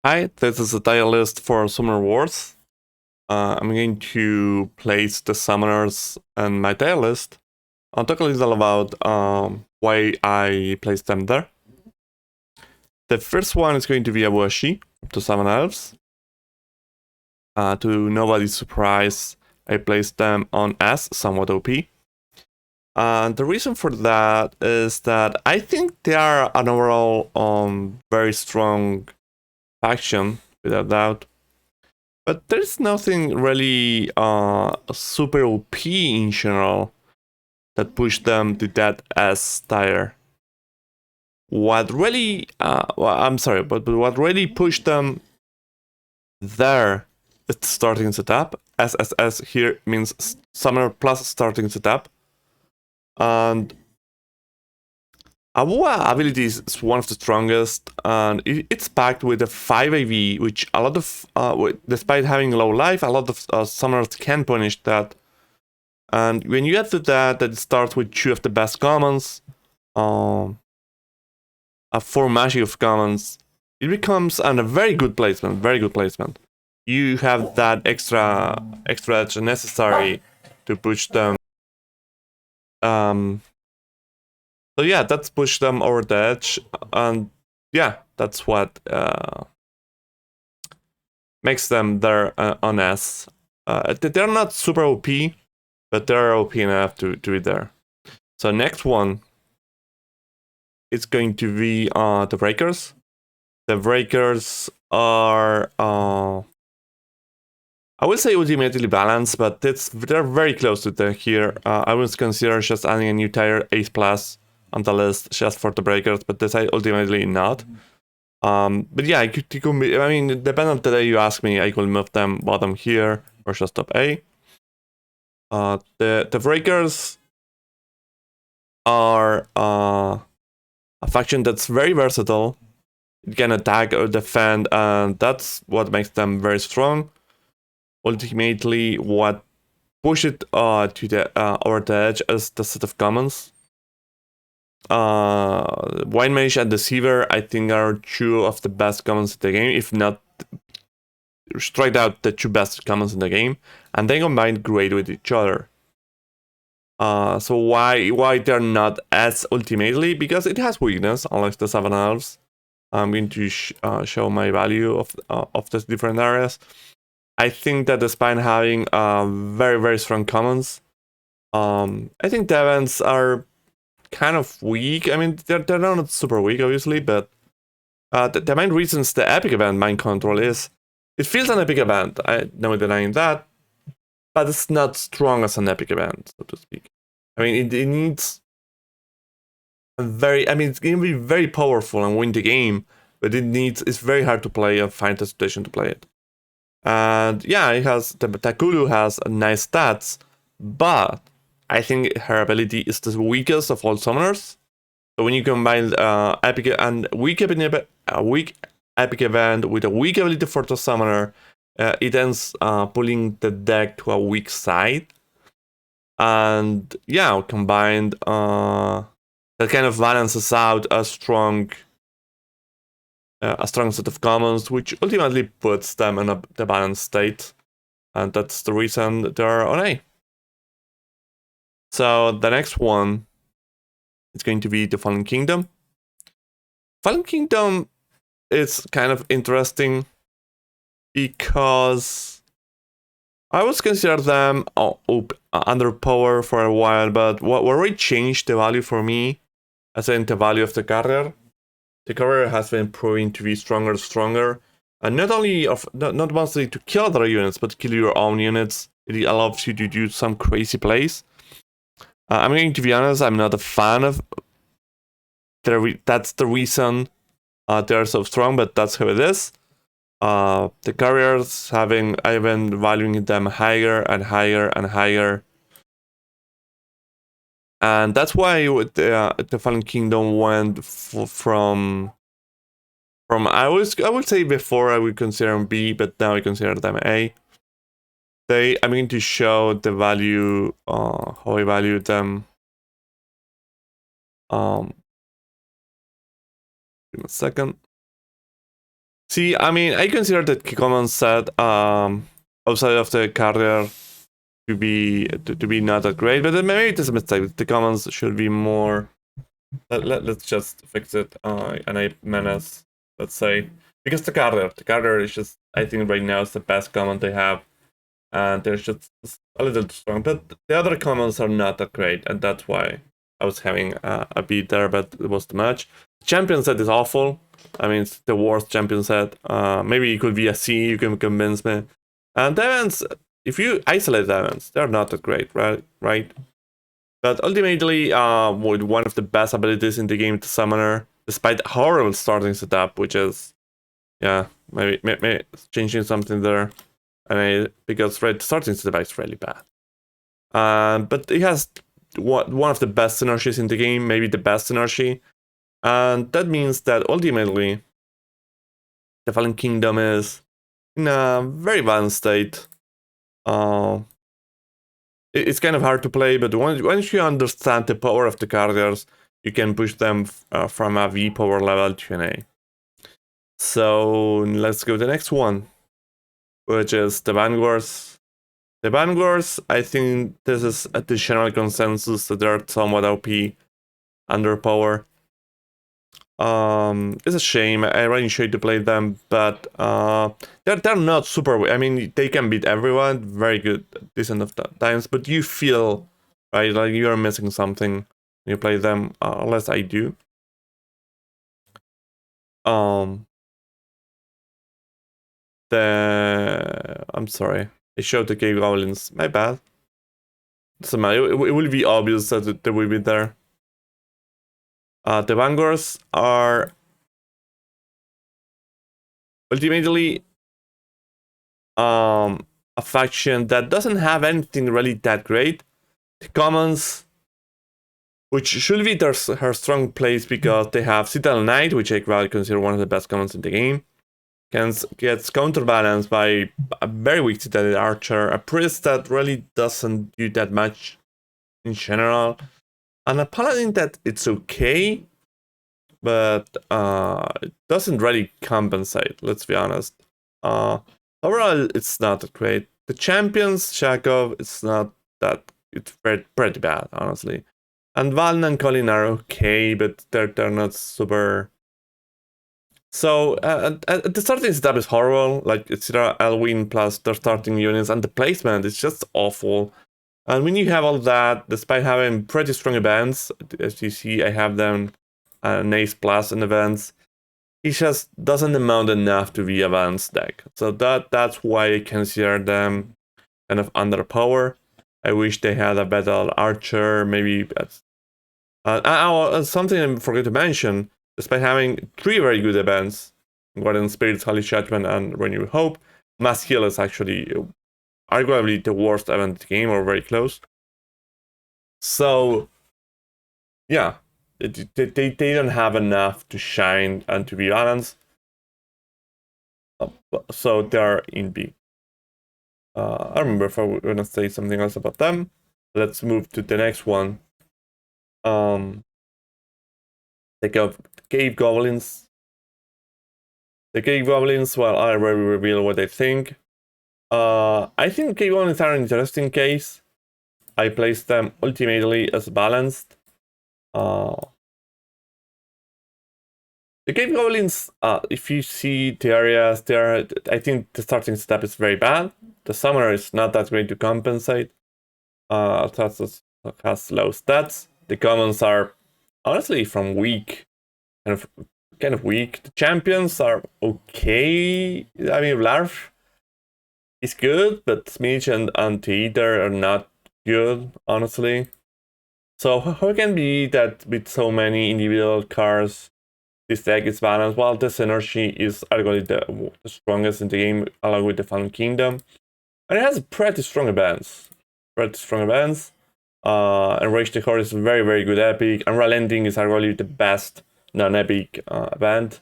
Hi, this is a tier list for Summoner Wars. I'm going to place the summoners in my tier list. I'll talk a little about why I placed them there. The first one is going to be a Washi to summon elves. To nobody's surprise, I placed them on S, somewhat OP. And the reason for that is that I think they are an overall very strong faction, without doubt. But there's nothing really super OP in general that pushed them to that S tier. What really, well, I'm sorry, but what really pushed them there is starting setup. S here means summoner plus starting setup. And Awa ability is one of the strongest, and it's packed with a 5 AV, which a lot of, despite having low life, a lot of summoners can punish that. And when you add to that it starts with 2 of the best commons, a 4 magic of commons, it becomes a very good placement, very good placement. You have that extra edge necessary to push them. So yeah, that's pushed them over the edge, and yeah, that's what makes them there on S. They're not super OP, but they're OP enough to be there. So next one, it's going to be the breakers. The breakers are I would say ultimately balanced, but they're very close to the here. I would consider just adding a new tier Ace Plus on the list just for the breakers, but this ultimately not. But yeah, I mean, depending on the day you ask me, I could move them bottom here or just top A. The breakers are a faction that's very versatile. It can attack or defend, and that's what makes them very strong. Ultimately, what pushed it to the over the edge is the set of commons. Wine Mage and Deceiver, I think, are 2 of the best commons in the game, if not straight out the 2 best commons in the game, and they combine great with each other. So why they're not as ultimately? Because it has weakness, unlike the 7 elves. I'm going to show my value of the different areas. I think that despite having very, very strong commons, I think the events are kind of weak. I mean, they're not super weak, obviously, but the main reasons the epic event mind control is, it feels an epic event, I no denying that, but it's not strong as an epic event, so to speak. I mean, it needs it's going to be very powerful and win the game, but it's very hard to play and find a situation to play it. And yeah, the Takulu has nice stats, but I think her ability is the weakest of all summoners. So when you combine epic and weak epic event with a weak ability for the summoner, it ends pulling the deck to a weak side. And yeah, combined, that kind of balances out a strong set of commons, which ultimately puts them in the balanced state. And that's the reason they're on A. So the next one is going to be the Fallen Kingdom. Fallen Kingdom is kind of interesting because I was consider them under power for a while, but what really changed the value for me, as in the value of the carrier. The carrier has been proving to be stronger, and not mostly to kill other units, but kill your own units. It allows you to do some crazy plays. I'm going to be honest, I'm not a fan of. That's the reason they're so strong, but that's how it is. The carriers I've been valuing them higher and higher and higher. And that's why the Fallen Kingdom went from I would say before I would consider them B, but now I consider them A. I'm going to show the value, how I value them. Give me a second. See, I mean, I consider that common set outside of the carrier to be not that great, but maybe it is a mistake. The commons should be more. Let's just fix it. And I menace, let's say, because the carrier is just, I think right now is the best common they have, and they're just a little too strong. But the other commons are not that great, and that's why I was having a beat there, but it was too much. Champion set is awful. I mean, it's the worst champion set. Maybe it could be a C, you can convince me. And events, if you isolate the events, they're not that great, right? But ultimately, with one of the best abilities in the game to Summoner, despite the horrible starting setup, which is, yeah, maybe changing something there. I mean, because starting setup is really bad. But it has one of the best synergies in the game, maybe the best synergy. And that means that ultimately, the Fallen Kingdom is in a very balanced state. It's kind of hard to play, but once you understand the power of the carriers, you can push them from a V power level to an A. So let's go to the next one, which is the Vanguards. The Vanguards, I think this is a general consensus that they're somewhat OP, underpower. It's a shame. I really enjoy to play them, but they're not super. I mean, they can beat everyone, very good, decent of times. But you feel right like you are missing something when you play them. Unless I do. I'm sorry. I showed the cave goblins. My bad. Doesn't matter. It will be obvious that they will be there. The Vanguards are ultimately a faction that doesn't have anything really that great. The commons, which should be her strong place because they have Citadel Knight, which I probably consider one of the best commons in the game. Gets counterbalanced by a very weak Citadel Archer, a priest that really doesn't do that much in general, and a paladin that it's okay, but it doesn't really compensate, let's be honest. Overall, it's not that great. The champions, Shakov, it's not that, it's pretty bad, honestly. And Valen and Colin are okay, but they're not super. So the starting setup is horrible. Like, it's Elwyn plus their starting units, and the placement is just awful. And when you have all that, despite having pretty strong events, as you see, I have them an Ace Plus in events, it just doesn't amount enough to be a balanced deck. So that's why I consider them kind of underpowered. I wish they had a better Archer, maybe. Something I forgot to mention, despite having 3 very good events, Guardian Spirits, Holy Judgment, and Renew Hope, Mass Heal is actually arguably the worst event in the game, or very close. So, yeah, they don't have enough to shine and to be balanced. So they're in B. I remember if I was gonna say something else about them. Let's move to the next one. The cave goblins. The cave goblins, well, I already reveal what I think. I think cave goblins are an interesting case. I place them ultimately as balanced. The cave goblins, if you see the areas there, I think the starting step is very bad. The summoner is not that great to compensate. That has low stats. The commons are honestly from weak, kind of weak. The champions are okay. I mean, Larf is good, but Smeech and Anti-Eater are not good, honestly. So how can it be that with so many individual cards, this deck is balanced? Well, the synergy is arguably the strongest in the game, along with the Fallen Kingdom. And it has pretty strong events. Enrage the Heart is a very, very good epic. And Unrelenting is arguably the best non-epic event,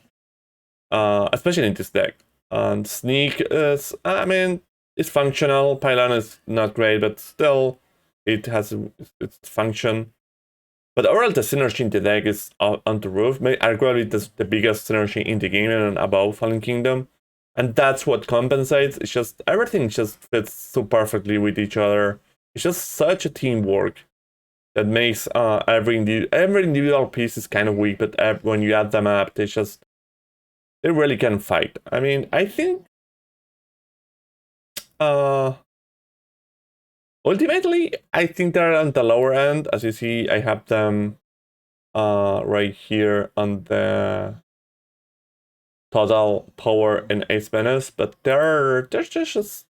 especially in this deck. And Sneak is, I mean, it's functional. Pylon is not great, but still, it has its function. But overall, the synergy in the deck is on the roof. Arguably, the biggest synergy in the game and above Fallen Kingdom. And that's what compensates. It's just everything just fits so perfectly with each other. It's just such a teamwork that makes every individual piece is kind of weak, but when you add them up, they really can fight. I mean, I think ultimately, I think they're on the lower end. As you see, I have them right here on the total power and ace menace, but they're just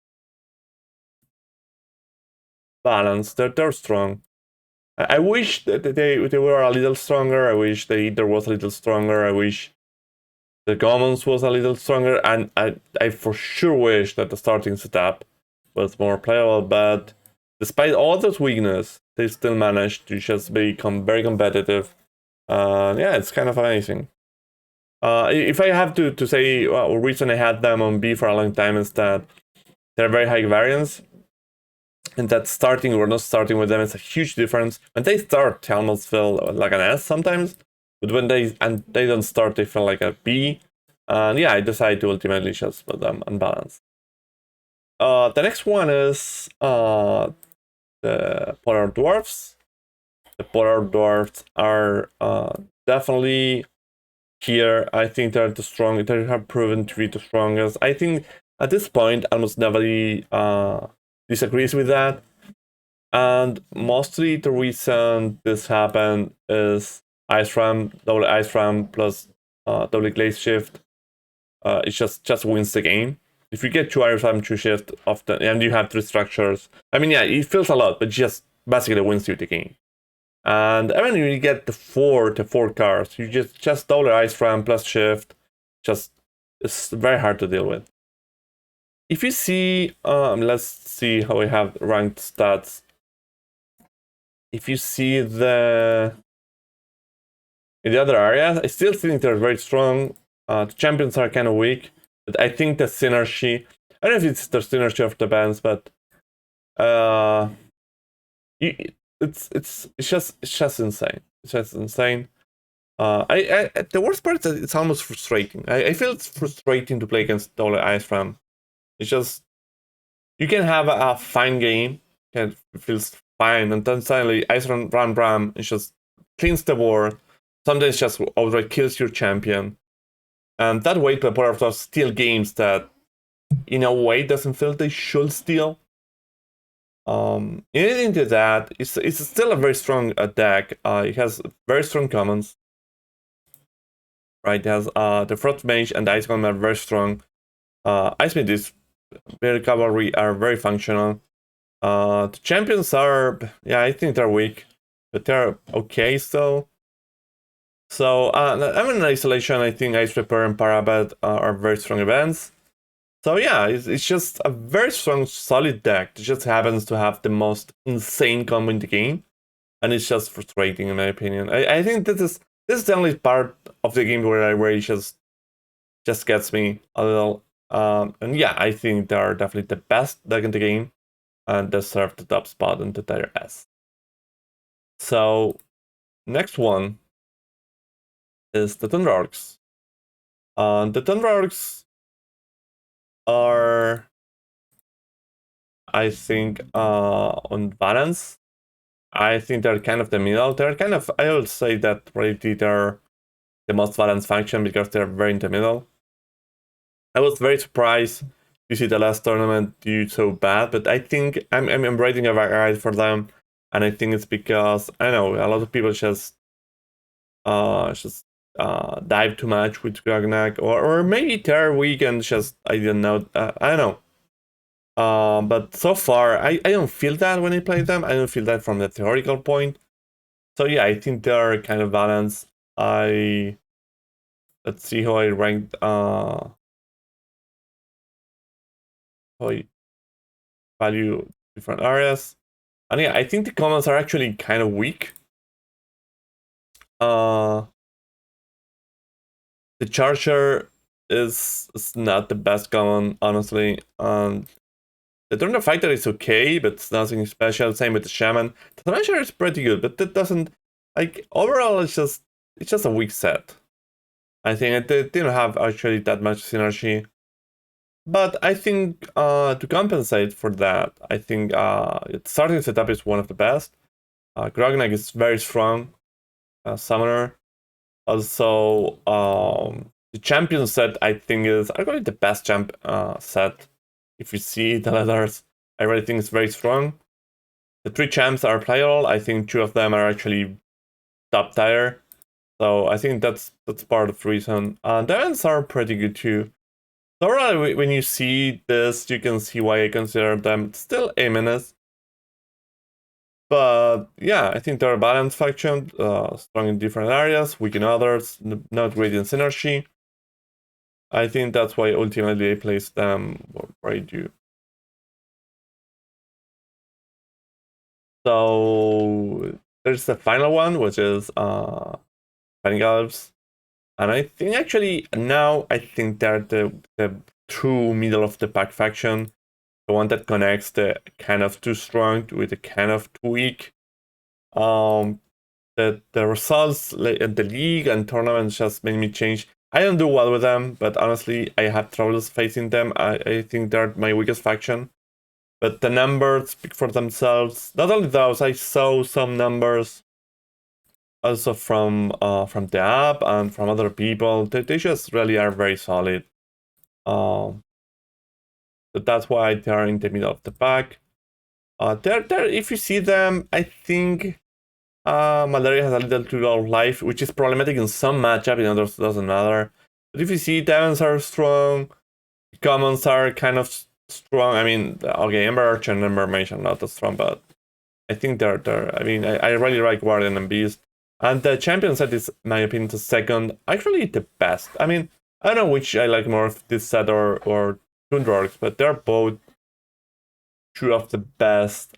balanced. They're strong. I wish that they were a little stronger. I wish the Ether was a little stronger. I wish the goblins was a little stronger, and I for sure wish that the starting setup was more playable. But despite all those weakness, they still managed to just become very competitive. Yeah, it's kind of amazing. If I have to say, well, the reason I had them on B for a long time is that they're very high variance, and that starting or not starting with them is a huge difference. When they start, they almost feel like an S sometimes, but when they don't start, they feel like a B. And yeah, I decided to ultimately just put them unbalanced. The next one is the polar dwarfs. The polar dwarfs are definitely here. I think they're the strongest. They have proven to be the strongest. I think at this point, almost nobody disagrees with that. And mostly the reason this happened is ice ram, double ice ram plus double glaze shift. It just wins the game. If you get 2 ice ram, 2 shift often, and you have 3 structures, I mean, yeah, it feels a lot, but just basically wins you the game. And even when you get the four cards, you just double ice ram plus shift. Just it's very hard to deal with. If you see, let's see how we have ranked stats. If you see in the other areas, I still think they're very strong. The champions are kind of weak, but I think the synergy. I don't know if it's the synergy of the bands, but it's just insane. It's just insane. The worst part is that it's almost frustrating. I feel it's frustrating to play against double ice ram. It's just you can have a fine game, and it feels fine, and then suddenly ice ram it just cleans the board. Sometimes just outright kills your champion, and that way the polar of steal games that in a way doesn't feel they should steal. In addition to that, it's still a very strong deck. It has very strong commons. Right, it has the Frost Mage and the Ice Golem are very strong. Ice Mage is very cavalry are very functional. The champions are, yeah, I think they're weak, but they're okay still. So, I'm in isolation. I think Ice Repair and Parabet are very strong events. So yeah, it's just a very strong, solid deck. It just happens to have the most insane combo in the game, and it's just frustrating in my opinion. I think this is the only part of the game where it just gets me a little. And yeah, I think they are definitely the best deck in the game, and deserve the top spot in the tier S. So next one is the Thunder Orcs. The Thunder Orcs are, I think, on balance. I think they're kind of the middle. They're kind of, I would say that really they're the most balanced faction because they're very in the middle. I was very surprised to see the last tournament do so bad, but I think I'm writing a guide for them, and I think it's because I know a lot of people just dive too much with Grognak, or maybe they're weak and just I didn't know. I don't know. But so far, I don't feel that when I play them. I don't feel that from the theoretical point. So yeah, I think they're kind of balanced. Let's see how I ranked. How I value different areas. And yeah, I think the comments are actually kind of weak. The Charger is not the best common, honestly. The Thunder Fighter is okay, but it's nothing special. Same with the Shaman. The Thrasher is pretty good, but that doesn't. like overall, it's just a weak set. I think it didn't have actually that much synergy. But I think to compensate for that, I think its starting setup is one of the best. Grognak is very strong summoner. Also, the champion set I think is arguably the best champ set. If you see the letters, I really think it's very strong. The 3 champs are playable. I think 2 of them are actually top tier. So I think that's part of the reason. The ends are pretty good too. So really, when you see this, you can see why I consider them still A minus. But yeah, I think they're a balanced faction, strong in different areas, weak in others, not great in synergy. I think that's why ultimately I place them where I do. So there's the final one, which is Vanguards. And I think actually now I think they're the true middle of the pack faction. The one that connects the kind of too strong with the kind of too weak. The results in the league and tournaments just made me change. I don't do well with them, but honestly, I have troubles facing them. I think they're my weakest faction. But the numbers speak for themselves. Not only those, I saw some numbers also from the app and from other people. They just really are very solid. So that's why they're in the middle of the pack. They're if you see them, I think Malaria has a little too low life, which is problematic in some matchup, in others doesn't matter. But if you see Devons are strong, commons are kind of strong. I mean, okay, Ember Archer and Ember Mage are not as strong, but I think they're I mean, I really like Guardian and Beast. And the champion set is, in my opinion, the second, actually the best. I mean, I don't know which I like more, this set or Toondorks, but they're both two of the best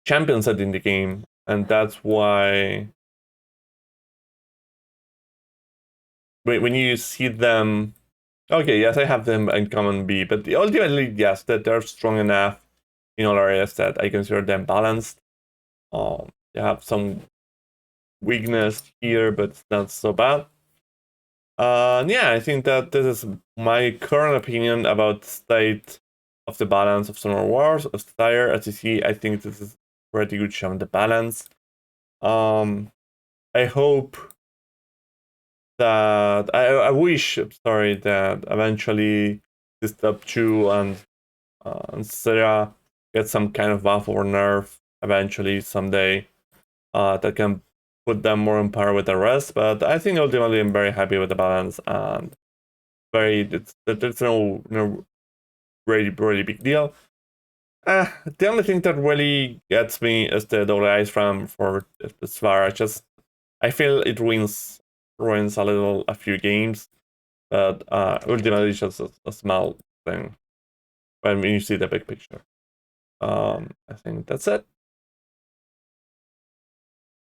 champion set in the game. And that's why when you see them, okay, yes, I have them in common B, but ultimately, yes, that they're strong enough in all areas that I consider them balanced. They have some weakness here, but it's not so bad. Yeah, I think that this is my current opinion about the state of the balance of Summer Wars of Steyr. As you see, I think this is pretty good showing the balance. I hope that I wish, sorry, that eventually this top 2 and Sarah get some kind of buff or nerf eventually someday that can put them more on par with the rest. But I think ultimately I'm very happy with the balance and there's no really big deal. The only thing that really gets me is the double ice ram for the Svar. I feel it ruins a few games, but ultimately it's just a small thing when you see the big picture. I think that's it.